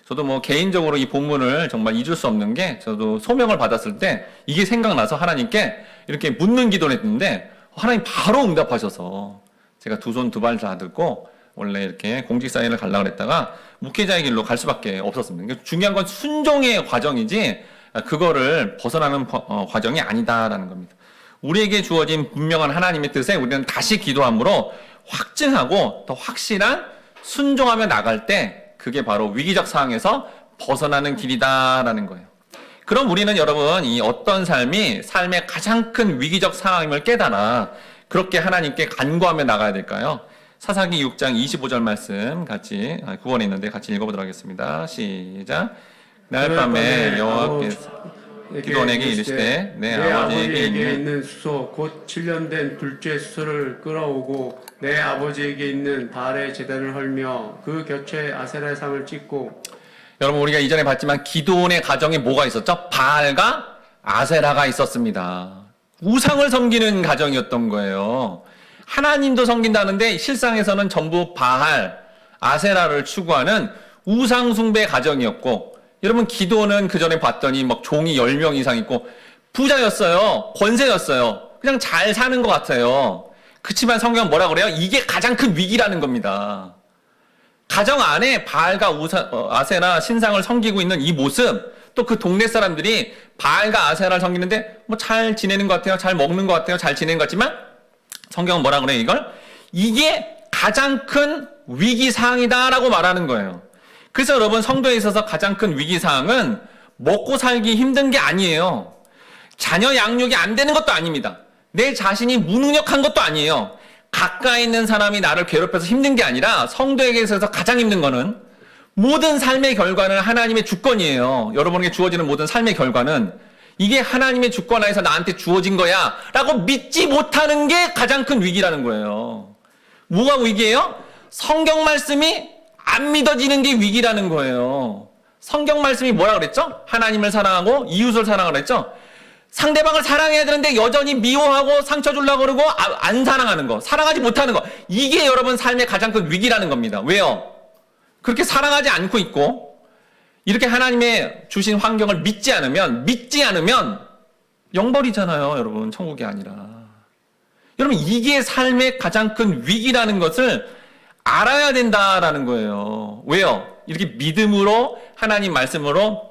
저도 뭐 개인적으로 이 본문을 정말 잊을 수 없는 게 저도 소명을 받았을 때 이게 생각나서 하나님께 이렇게 묻는 기도를 했는데 하나님 바로 응답하셔서 제가 두 손 두 발 다 들고 원래 이렇게 공직사회를 가려고 했다가 목회자의 길로 갈 수밖에 없었습니다. 그러니까 중요한 건 순종의 과정이지 그거를 벗어나는 과정이 아니다라는 겁니다. 우리에게 주어진 분명한 하나님의 뜻에 우리는 다시 기도함으로 확증하고 더 확실한 순종하며 나갈 때 그게 바로 위기적 상황에서 벗어나는 길이다라는 거예요. 그럼 우리는 여러분 이 어떤 삶이 삶의 가장 큰 위기적 상황임을 깨달아 그렇게 하나님께 간구하며 나가야 될까요? 사사기 6장 25절 말씀 같이 구원에 있는데 같이 읽어보도록 하겠습니다. 시작. 날 밤에 여호와께서 기도원에게 이르시되 내 아버지에게 있는 수소 곧 7년 된 둘째 수소를 끌어오고 내 아버지에게 있는 발의 제단을 헐며 그 곁에 아세라 상을 찍고. 여러분 우리가 이전에 봤지만 기드온의 가정에 뭐가 있었죠? 바알과 아세라가 있었습니다. 우상을 섬기는 가정이었던 거예요. 하나님도 섬긴다는데 실상에서는 전부 바알, 아세라를 추구하는 우상 숭배 가정이었고, 여러분 기드온은 그 전에 봤더니 막 종이 10명 이상 있고 부자였어요. 권세였어요. 그냥 잘 사는 것 같아요. 그치만 성경은 뭐라 그래요? 이게 가장 큰 위기라는 겁니다. 가정 안에 바알과 아세라 신상을 섬기고 있는 이 모습, 또 그 동네 사람들이 바알과 아세라를 섬기는데 뭐 잘 지내는 것 같아요. 잘 먹는 것 같아요. 잘 지내는 것 같지만 성경은 뭐라 그래요? 이게 가장 큰 위기사항이다라고 말하는 거예요. 그래서 여러분 성도에 있어서 가장 큰 위기사항은 먹고 살기 힘든 게 아니에요. 자녀 양육이 안 되는 것도 아닙니다. 내 자신이 무능력한 것도 아니에요. 가까이 있는 사람이 나를 괴롭혀서 힘든 게 아니라 성도에게 있어서 가장 힘든 거는 모든 삶의 결과는 하나님의 주권이에요. 여러분에게 주어지는 모든 삶의 결과는 이게 하나님의 주권 하에서 나한테 주어진 거야 라고 믿지 못하는 게 가장 큰 위기라는 거예요. 뭐가 위기예요? 성경 말씀이 안 믿어지는 게 위기라는 거예요. 성경 말씀이 뭐라 그랬죠? 하나님을 사랑하고 이웃을 사랑하라 그랬죠? 상대방을 사랑해야 되는데 여전히 미워하고 상처 주려고 그러고 안 사랑하는 거, 사랑하지 못하는 거, 이게 여러분 삶의 가장 큰 위기라는 겁니다. 왜요? 그렇게 사랑하지 않고 있고 이렇게 하나님의 주신 환경을 믿지 않으면 영벌이잖아요. 여러분 천국이 아니라. 여러분 이게 삶의 가장 큰 위기라는 것을 알아야 된다라는 거예요. 왜요? 이렇게 믿음으로 하나님 말씀으로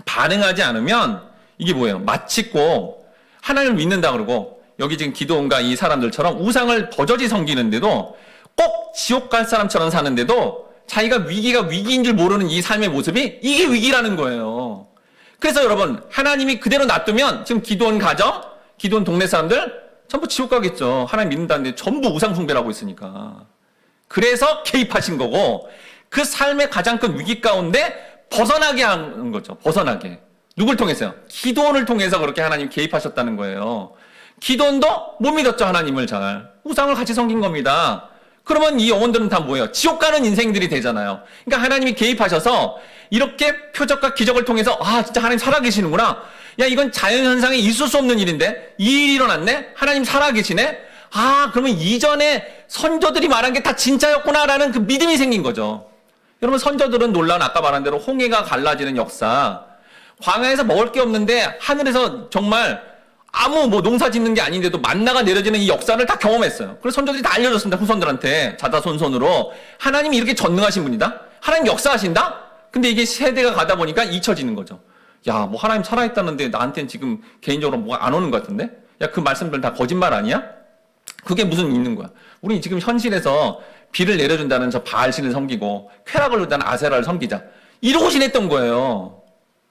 반응하지 않으면 이게 뭐예요? 마치고 하나님을 믿는다 그러고 여기 지금 기드온과 이 사람들처럼 우상을 버젓이 섬기는데도 꼭 지옥 갈 사람처럼 사는데도 자기가 위기가 위기인 줄 모르는 이 삶의 모습이 이게 위기라는 거예요. 그래서 여러분 하나님이 그대로 놔두면 지금 기드온 가정, 기드온 동네 사람들 전부 지옥 가겠죠. 하나님 믿는다는데 전부 우상 숭배를 하고 있으니까. 그래서 개입하신 거고 그 삶의 가장 큰 위기 가운데 벗어나게 하는 거죠. 벗어나게. 누굴 통해서요? 기드온을 통해서 그렇게 하나님 개입하셨다는 거예요. 기드온도 못 믿었죠. 하나님을 잘. 우상을 같이 섬긴 겁니다. 그러면 이 영혼들은 다 뭐예요? 지옥 가는 인생들이 되잖아요. 그러니까 하나님이 개입하셔서 이렇게 표적과 기적을 통해서 진짜 하나님 살아계시는구나. 야 이건 자연현상에 있을 수 없는 일인데 이 일이 일어났네? 하나님 살아계시네? 그러면 이전에 선조들이 말한 게 다 진짜였구나라는 그 믿음이 생긴 거죠. 여러분 선조들은 놀라운 아까 말한 대로 홍해가 갈라지는 역사, 광야에서 먹을 게 없는데 하늘에서 정말 아무 농사 짓는 게 아닌데도 만나가 내려지는 이 역사를 다 경험했어요. 그래서 선조들이 다 알려줬습니다. 후손들한테 자자손손으로 하나님이 이렇게 전능하신 분이다. 하나님 역사하신다. 근데 이게 세대가 가다 보니까 잊혀지는 거죠. 야, 하나님 살아있다는데 나한테는 지금 개인적으로 뭐가 안 오는 것 같은데? 야, 그 말씀들 다 거짓말 아니야? 그게 무슨 있는 거야? 우리 지금 현실에서 비를 내려준다는 저 바알신을 섬기고 쾌락을 준다는 아세라를 섬기자. 이러고 지냈던 거예요.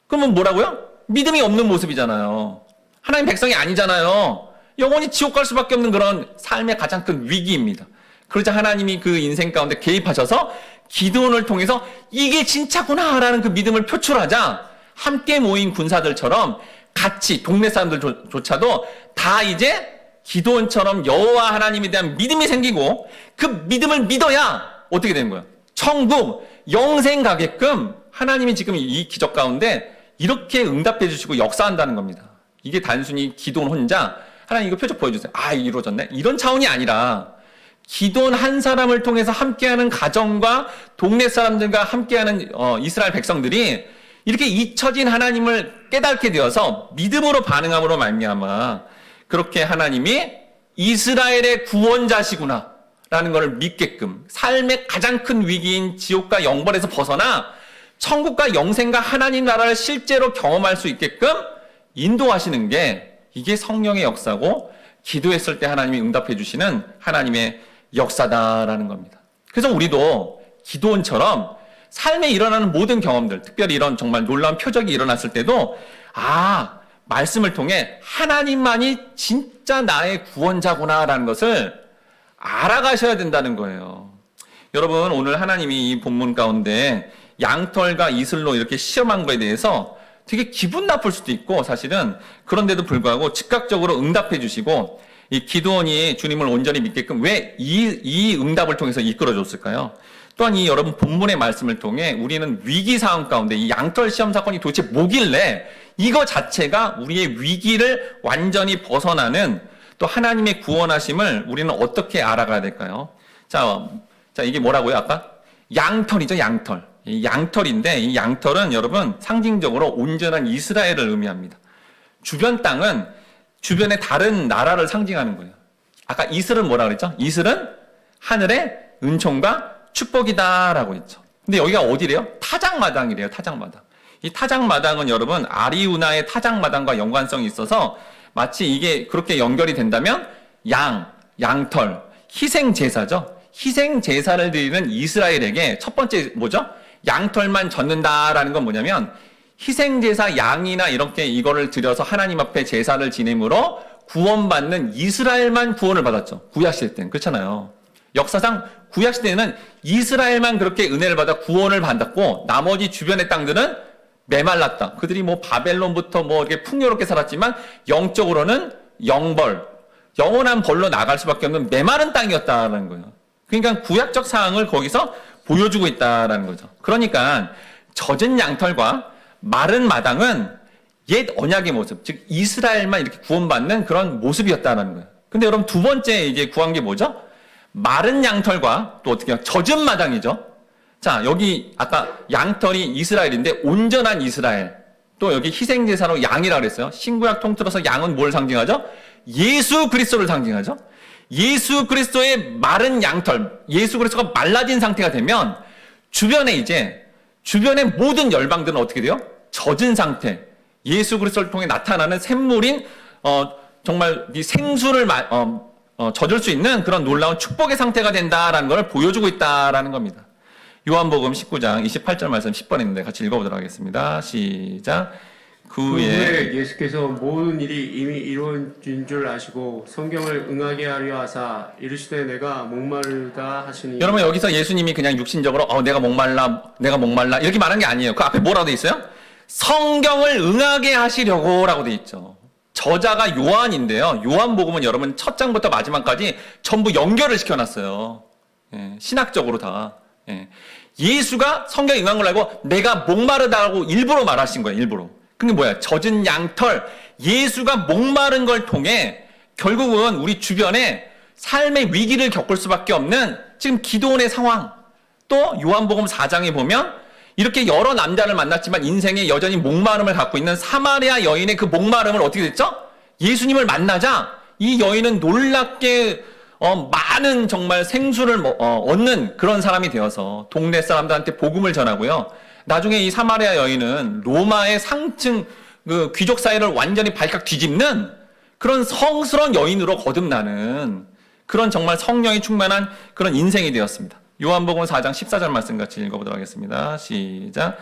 그러면 뭐라고요? 믿음이 없는 모습이잖아요. 하나님 백성이 아니잖아요. 영원히 지옥 갈 수밖에 없는 그런 삶의 가장 큰 위기입니다. 그러자 하나님이 그 인생 가운데 개입하셔서 기드온을 통해서 이게 진짜구나라는 그 믿음을 표출하자 함께 모인 군사들처럼 같이 동네 사람들조차도 다 이제 기드온처럼 여호와 하나님에 대한 믿음이 생기고 그 믿음을 믿어야 어떻게 되는 거예요? 천국, 영생 가게끔 하나님이 지금 이 기적 가운데 이렇게 응답해 주시고 역사한다는 겁니다. 이게 단순히 기드온 혼자 하나님 이거 표적 보여주세요. 이루어졌네? 이런 차원이 아니라 기드온 한 사람을 통해서 함께하는 가정과 동네 사람들과 함께하는 이스라엘 백성들이 이렇게 잊혀진 하나님을 깨닫게 되어서 믿음으로 반응함으로 말미암아 그렇게 하나님이 이스라엘의 구원자시구나 라는 것을 믿게끔 삶의 가장 큰 위기인 지옥과 영벌에서 벗어나 천국과 영생과 하나님 나라를 실제로 경험할 수 있게끔 인도하시는 게 이게 성령의 역사고 기도했을 때 하나님이 응답해 주시는 하나님의 역사다라는 겁니다. 그래서 우리도 기드온처럼 삶에 일어나는 모든 경험들, 특별히 이런 정말 놀라운 표적이 일어났을 때도 말씀을 통해 하나님만이 진짜 나의 구원자구나라는 것을 알아가셔야 된다는 거예요. 여러분 오늘 하나님이 이 본문 가운데 양털과 이슬로 이렇게 시험한 거에 대해서 되게 기분 나쁠 수도 있고 사실은 그런데도 불구하고 즉각적으로 응답해 주시고 이 기드온이 주님을 온전히 믿게끔 왜 이 응답을 통해서 이끌어 줬을까요? 또한 이 여러분 본문의 말씀을 통해 우리는 위기 상황 가운데 이 양털 시험 사건이 도대체 뭐길래 이거 자체가 우리의 위기를 완전히 벗어나는 또 하나님의 구원하심을 우리는 어떻게 알아가야 될까요? 자, 이게 뭐라고요? 아까 양털이죠, 양털. 이 양털인데 이 양털은 여러분 상징적으로 온전한 이스라엘을 의미합니다. 주변 땅은 주변의 다른 나라를 상징하는 거예요. 아까 이슬은 뭐라 그랬죠? 이슬은 하늘의 은총과 축복이다라고 했죠. 근데 여기가 어디래요? 타작마당이래요. 타작마당. 이 타작마당은 여러분 아리우나의 타작마당과 연관성이 있어서 마치 이게 그렇게 연결이 된다면 양털, 희생제사죠. 희생제사를 드리는 이스라엘에게 첫 번째 뭐죠? 양털만 젓는다라는 건 뭐냐면 희생제사 양이나 이렇게 이거를 드려서 하나님 앞에 제사를 지냄으로 구원받는 이스라엘만 구원을 받았죠. 구약시대 때는. 그렇잖아요. 역사상 구약시대에는 이스라엘만 그렇게 은혜를 받아 구원을 받았고 나머지 주변의 땅들은 메말랐다. 그들이 뭐 바벨론부터 뭐 이렇게 풍요롭게 살았지만 영적으로는 영원한 벌로 나갈 수밖에 없는 메마른 땅이었다라는 거예요. 그러니까 구약적 사항을 거기서 보여주고 있다라는 거죠. 그러니까 젖은 양털과 마른 마당은 옛 언약의 모습, 즉 이스라엘만 이렇게 구원받는 그런 모습이었다라는 거예요. 근데 여러분 두 번째 이제 구한 게 뭐죠? 마른 양털과 또 어떻게 해요? 젖은 마당이죠. 자, 여기 아까 양털이 이스라엘인데 온전한 이스라엘. 또 여기 희생제사로 양이라고 그랬어요. 신구약 통틀어서 양은 뭘 상징하죠? 예수 그리스도를 상징하죠. 예수 그리스도의 마른 양털, 예수 그리스도가 말라진 상태가 되면 주변의 모든 열방들은 어떻게 돼요? 젖은 상태. 예수 그리스도를 통해 나타나는 샘물인 정말 이 생수를 젖을 수 있는 그런 놀라운 축복의 상태가 된다라는 걸 보여주고 있다라는 겁니다. 요한복음 19장 28절 말씀 10번 있는데 같이 읽어보도록 하겠습니다. 시작. 그 후에 예수께서 모든 일이 이미 이루어진 줄 아시고 성경을 응하게 하려 하사 이르시되 내가 목마르다 하시니. 여러분 여기서 예수님이 그냥 육신적으로 내가 목말라 이렇게 말한 게 아니에요. 그 앞에 뭐라고 돼 있어요? 성경을 응하게 하시려고 라고 돼 있죠. 저자가 요한인데요. 요한복음은 여러분 첫 장부터 마지막까지 전부 연결을 시켜놨어요. 예, 신학적으로 다. 예. 예수가 성경에 응한 걸 알고 내가 목마르다고 일부러 말하신 거예요. 일부러. 그게 뭐야? 젖은 양털. 예수가 목마른 걸 통해 결국은 우리 주변에 삶의 위기를 겪을 수밖에 없는 지금 기도원의 상황. 또 요한복음 4장에 보면 이렇게 여러 남자를 만났지만 인생에 여전히 목마름을 갖고 있는 사마리아 여인의 그 목마름을 어떻게 됐죠? 예수님을 만나자 이 여인은 놀랍게 많은 정말 생수를 얻는 그런 사람이 되어서 동네 사람들한테 복음을 전하고요. 나중에 이 사마리아 여인은 로마의 상층 그 귀족 사회를 완전히 발칵 뒤집는 그런 성스러운 여인으로 거듭나는 그런 정말 성령이 충만한 그런 인생이 되었습니다. 요한복음 4장 14절 말씀 같이 읽어보도록 하겠습니다. 시작.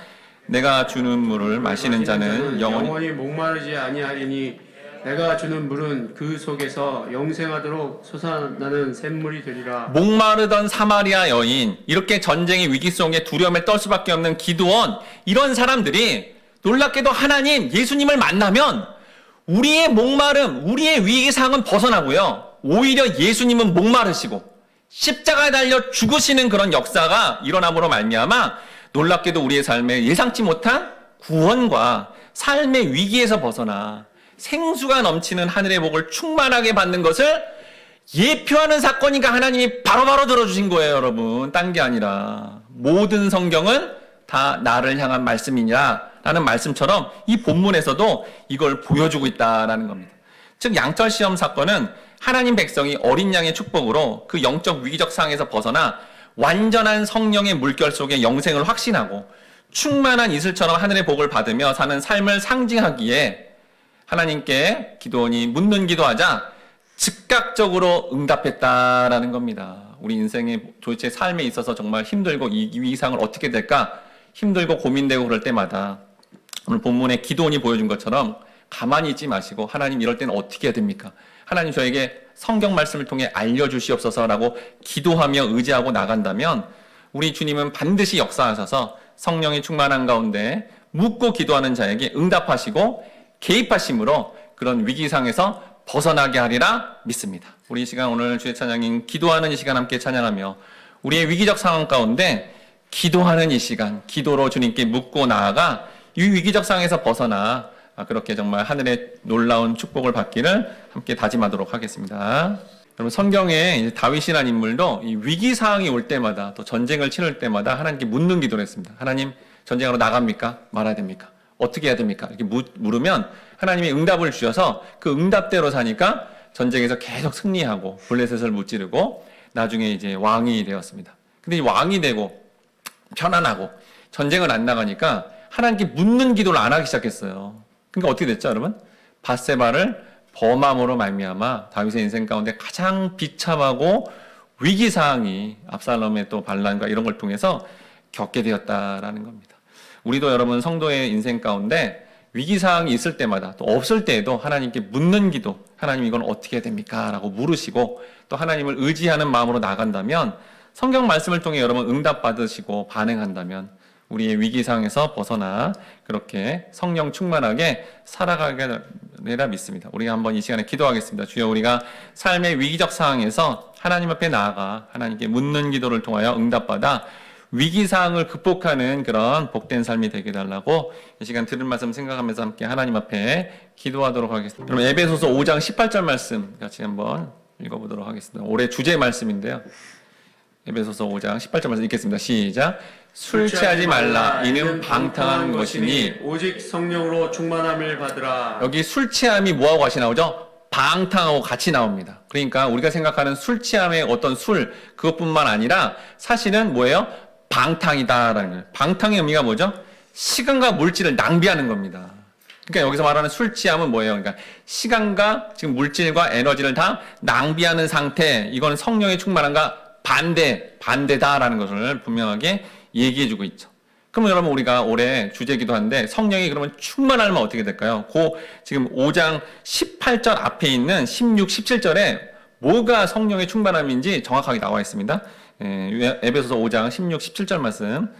내가 주는 물을 마시는 자는 영원히 목마르지 아니하리니 내가 주는 물은 그 속에서 영생하도록 솟아나는 샘물이 되리라. 목마르던 사마리아 여인, 이렇게 전쟁의 위기 속에 두려움에 떨 수밖에 없는 기드온, 이런 사람들이 놀랍게도 하나님, 예수님을 만나면 우리의 목마름, 우리의 위기상은 벗어나고요. 오히려 예수님은 목마르시고 십자가에 달려 죽으시는 그런 역사가 일어남으로 말미암아 놀랍게도 우리의 삶에 예상치 못한 구원과 삶의 위기에서 벗어나 생수가 넘치는 하늘의 복을 충만하게 받는 것을 예표하는 사건이니까 하나님이 바로바로 들어주신 거예요, 여러분. 딴 게 아니라. 모든 성경은 다 나를 향한 말씀이냐 라는 말씀처럼 이 본문에서도 이걸 보여주고 있다라는 겁니다. 즉 양털 시험 사건은 하나님 백성이 어린 양의 축복으로 그 영적 위기적 상황에서 벗어나 완전한 성령의 물결 속에 영생을 확신하고 충만한 이슬처럼 하늘의 복을 받으며 사는 삶을 상징하기에 하나님께 기도원이 묻는 기도하자 즉각적으로 응답했다라는 겁니다. 우리 인생의 도대체 삶에 있어서 정말 힘들고 이 위기상을 어떻게 될까 힘들고 고민되고 그럴 때마다 오늘 본문에 기도원이 보여준 것처럼 가만히 있지 마시고 하나님 이럴 때는 어떻게 해야 됩니까? 하나님 저에게 성경 말씀을 통해 알려주시옵소서라고 기도하며 의지하고 나간다면 우리 주님은 반드시 역사하셔서 성령이 충만한 가운데 묻고 기도하는 자에게 응답하시고 개입하심으로 그런 위기상에서 벗어나게 하리라 믿습니다. 우리 이 시간 오늘 주의 찬양인 기도하는 이 시간 함께 찬양하며 우리의 위기적 상황 가운데 기도하는 이 시간, 기도로 주님께 묻고 나아가 이 위기적 상황에서 벗어나 그렇게 정말 하늘의 놀라운 축복을 받기를 함께 다짐하도록 하겠습니다. 여러분, 성경에 이제 다윗이라는 인물도 이 위기 상황이 올 때마다 또 전쟁을 치를 때마다 하나님께 묻는 기도를 했습니다. 하나님, 전쟁하러 나갑니까? 말아야 됩니까? 어떻게 해야 됩니까? 이렇게 물으면 하나님이 응답을 주셔서 그 응답대로 사니까 전쟁에서 계속 승리하고 블레셋을 무찌르고 나중에 이제 왕이 되었습니다. 근데 이 왕이 되고 편안하고 전쟁을 안 나가니까 하나님께 묻는 기도를 안 하기 시작했어요. 그러니까 어떻게 됐죠, 여러분? 밧세바를 범함으로 말미암아 다윗의 인생 가운데 가장 비참하고 위기 상황이 압살롬의 또 반란과 이런 걸 통해서 겪게 되었다라는 겁니다. 우리도 여러분 성도의 인생 가운데 위기 상황이 있을 때마다 또 없을 때에도 하나님께 묻는 기도, 하나님 이건 어떻게 해야 됩니까? 라고 물으시고 또 하나님을 의지하는 마음으로 나간다면 성경 말씀을 통해 여러분 응답 받으시고 반응한다면 우리의 위기 상황에서 벗어나 그렇게 성령 충만하게 살아가게 되리라 믿습니다. 우리가 한번 이 시간에 기도하겠습니다. 주여, 우리가 삶의 위기적 상황에서 하나님 앞에 나아가 하나님께 묻는 기도를 통하여 응답받아 위기 상황을 극복하는 그런 복된 삶이 되게 해달라고 이 시간 들은 말씀 생각하면서 함께 하나님 앞에 기도하도록 하겠습니다. 그럼 에베소서 5장 18절 말씀 같이 한번 읽어보도록 하겠습니다. 올해 주제 말씀인데요. 에베소서 5장 18절 말씀 읽겠습니다. 시작. 술 취하지 말라. 이는 방탕한 것이니 오직 성령으로 충만함을 받으라. 여기 술 취함이 뭐하고 같이 나오죠? 방탕하고 같이 나옵니다. 그러니까 우리가 생각하는 술 취함의 어떤 술 그것뿐만 아니라 사실은 뭐예요? 방탕이다라는 거예요. 방탕의 의미가 뭐죠? 시간과 물질을 낭비하는 겁니다. 그러니까 여기서 말하는 술 취함은 뭐예요? 그러니까 시간과 지금 물질과 에너지를 다 낭비하는 상태. 이건 성령의 충만함과 반대다라는 것을 분명하게 얘기해주고 있죠. 그러면 여러분, 우리가 올해 주제기도 한데 성령이 그러면 충만하면 어떻게 될까요? 지금 5장 18절 앞에 있는 16, 17절에 뭐가 성령의 충만함인지 정확하게 나와 있습니다. 에베소서 5장 16, 17절 말씀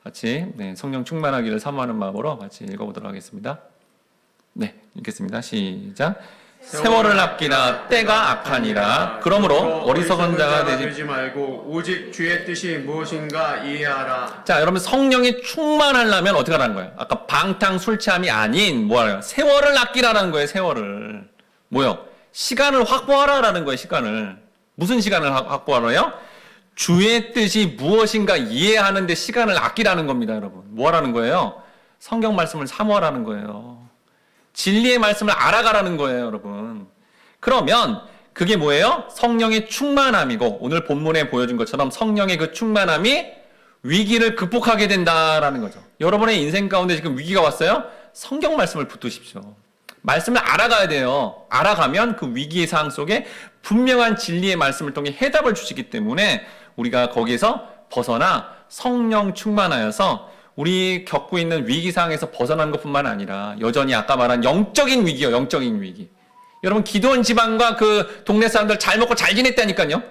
같이 성령 충만하기를 사모하는 마음으로 같이 읽어보도록 하겠습니다. 네, 읽겠습니다. 시작. 세월을 아끼라 때가 악하니라. 그러므로 어리석은 자가 되지 말고 오직 주의 뜻이 무엇인가 이해하라. 자, 여러분, 성령이 충만하려면 어떻게 하라는 거예요? 아까 방탕 술 취함이 아닌 뭐예요? 세월을 아끼라는 거예요. 세월을. 뭐요? 시간을 확보하라라는 거예요. 시간을. 무슨 시간을 확보하라요? 주의 뜻이 무엇인가 이해하는 데 시간을 아끼라는 겁니다, 여러분. 뭐 하라는 거예요? 성경 말씀을 사모하라는 거예요. 진리의 말씀을 알아가라는 거예요, 여러분. 그러면 그게 뭐예요? 성령의 충만함이고, 오늘 본문에 보여준 것처럼 성령의 그 충만함이 위기를 극복하게 된다라는 거죠. 여러분의 인생 가운데 지금 위기가 왔어요? 성경 말씀을 붙드십시오. 말씀을 알아가야 돼요. 알아가면 그 위기의 상황 속에 분명한 진리의 말씀을 통해 해답을 주시기 때문에 우리가 거기에서 벗어나 성령 충만하여서 우리 겪고 있는 위기 상황에서 벗어나는 것뿐만 아니라 여전히 아까 말한 영적인 위기요, 영적인 위기. 여러분, 기도원 집안과 그 동네 사람들 잘 먹고 잘 지냈다니까요.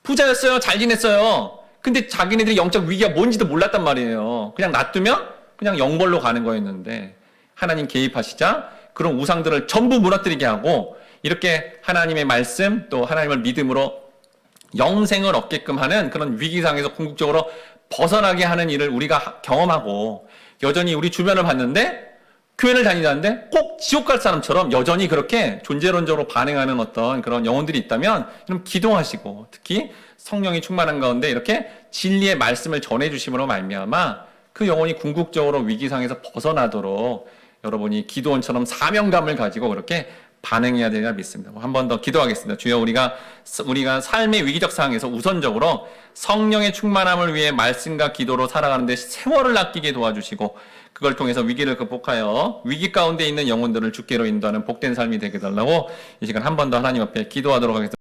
부자였어요, 잘 지냈어요. 근데 자기네들이 영적 위기가 뭔지도 몰랐단 말이에요. 그냥 놔두면 그냥 영벌로 가는 거였는데 하나님 개입하시자 그런 우상들을 전부 무너뜨리게 하고 이렇게 하나님의 말씀 또 하나님을 믿음으로 영생을 얻게끔 하는 그런 위기 상황에서 궁극적으로 벗어나게 하는 일을 우리가 경험하고 여전히 우리 주변을 봤는데 교회를 다니다는데 꼭 지옥 갈 사람처럼 여전히 그렇게 존재론적으로 반응하는 어떤 그런 영혼들이 있다면 그럼 기도하시고 특히 성령이 충만한 가운데 이렇게 진리의 말씀을 전해주심으로 말미암아 그 영혼이 궁극적으로 위기상에서 벗어나도록 여러분이 기도원처럼 사명감을 가지고 그렇게 반응해야 되리라 믿습니다. 한 번 더 기도하겠습니다. 주여, 우리가 삶의 위기적 상황에서 우선적으로 성령의 충만함을 위해 말씀과 기도로 살아가는데 세월을 아끼게 도와주시고 그걸 통해서 위기를 극복하여 위기 가운데 있는 영혼들을 주께로 인도하는 복된 삶이 되게 해달라고 이 시간 한 번 더 하나님 앞에 기도하도록 하겠습니다.